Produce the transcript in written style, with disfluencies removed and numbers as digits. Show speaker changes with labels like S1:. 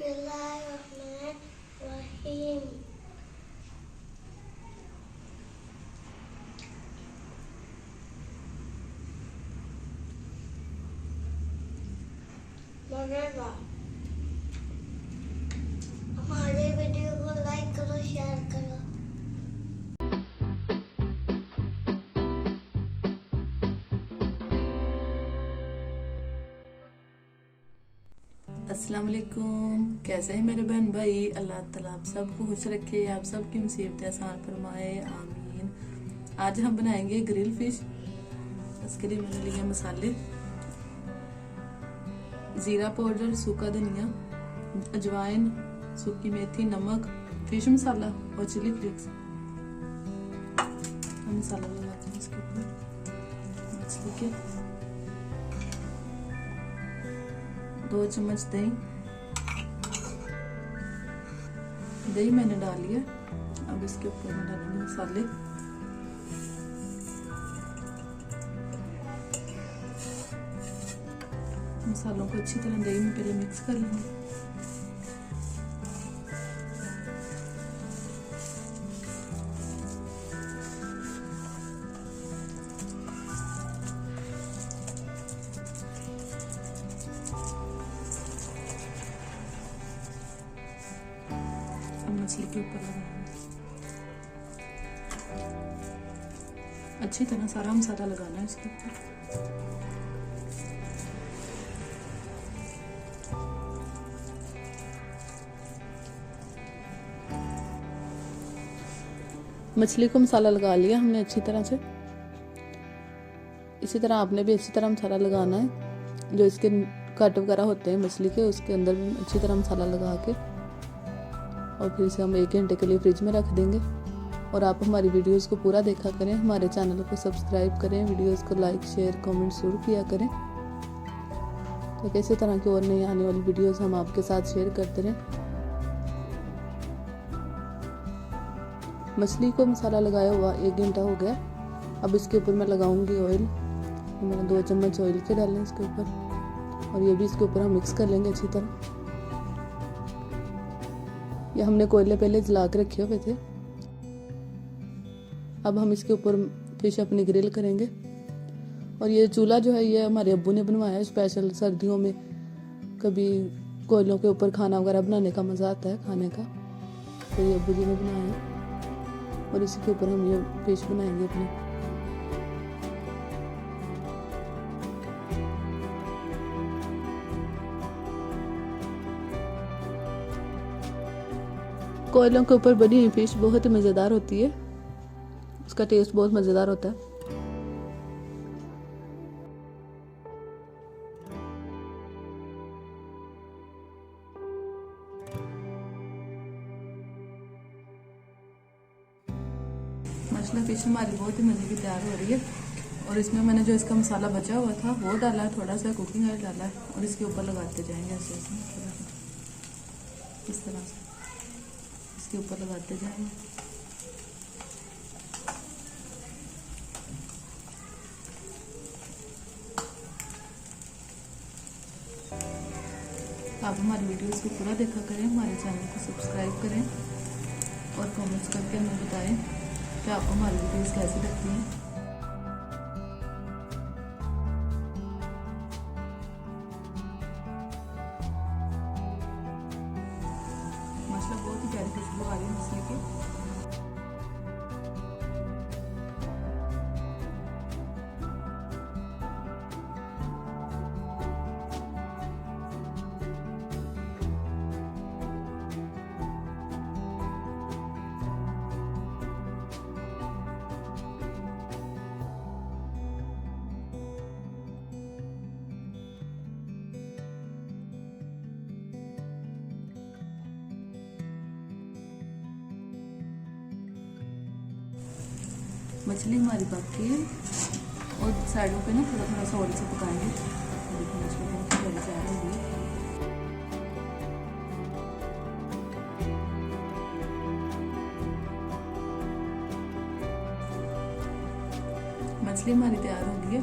S1: बिस्मिल्लाहिर्रहमानिर्रहीम। मरहबा। हमारे वीडियो को लाइक करो, शेयर करो।
S2: अस्सलाम वालेकुम। कैसे हैं मेरे बहन भाई? अल्लाह ताला आप सबको खुश रखे, आप सबकी मुसीबतें आसान फरमाए, आमीन। आज हम बनाएंगे ग्रिल फिश। इसके लिए मैंने लिए मसाले, जीरा पाउडर, सूखा धनिया, अजवाइन, सूखी मेथी, नमक, फिश मसाला और चिली फ्लेक्स। हम मसाला लगाते हैं इसके ऊपर मछली के। 2 चम्मच दही मैंने डाल लिया। अब इसके ऊपर मैं डालूंगी मसाले। मसालों को अच्छी तरह दही में पहले मिक्स कर लेंगे। मछली के ऊपर लगाना, अच्छी तरह सारा मसाला लगाना है इसके ऊपर। मछली को मसाला लगा लिया हमने अच्छी तरह से। इसी तरह आपने भी अच्छी तरह मसाला लगाना है। जो इसके कट वगैरह होते हैं मछली के, उसके अंदर भी अच्छी तरह मसाला लगा के और फिर इसे हम 1 घंटे के लिए फ्रिज में रख देंगे। और आप हमारी वीडियोस को पूरा देखा करें, हमारे चैनल को सब्सक्राइब करें, वीडियोस को लाइक शेयर कमेंट जरूर किया करें, तो इसी तरह की और नई आने वाली वीडियोस हम आपके साथ शेयर करते रहें। मछली को मसाला लगाया हुआ 1 घंटा हो गया। अब इसके ऊपर मैं लगाऊंगी ऑयल। मैंने 2 चम्मच ऑयल के डाले इसके ऊपर, और ये भी इसके ऊपर हम मिक्स कर लेंगे अच्छी तरह। ये हमने कोयले पहले जला के रखे हुए थे। अब हम इसके ऊपर फिश अपनी ग्रिल करेंगे। और ये चूल्हा जो है ये हमारे अब्बू ने बनवाया है स्पेशल। सर्दियों में कभी कोयलों के ऊपर खाना वगैरह बनाने का मज़ा आता है खाने का, तो ये अब्बू जी ने बनाया है। और इसी के ऊपर हम ये फिश बनाएंगे अपनी। कोयलों के ऊपर बनी हुई फिश बहुत ही मज़ेदार होती है, उसका टेस्ट बहुत मज़ेदार होता है। मसाला फिश हमारी बहुत ही मज़े की तैयार हो रही है। और इसमें मैंने जो इसका मसाला बचा हुआ था वो डाला है, थोड़ा सा कुकिंग ऑयल डाला है, और इसके ऊपर लगाते जाएंगे ऐसे इस तरह से इसके ऊपर लगाते जाएंगे। आप हमारी वीडियोस को पूरा देखा करें, हमारे चैनल को सब्सक्राइब करें और कमेंट्स करके हमें बताएं कि आपको हमारी वीडियोस कैसी लगती हैं। माशाल्लाह बहुत ही प्यारी खुशबू आ रही है मछली की। मछली हमारी पकी है और साइडों पे ना थोड़ा थोड़ा सा ऑयल से पकाएंगे। देखिए मछली बहुत ही बड़ी तैयार हो गई। मछली हमारी तैयार हो गई है।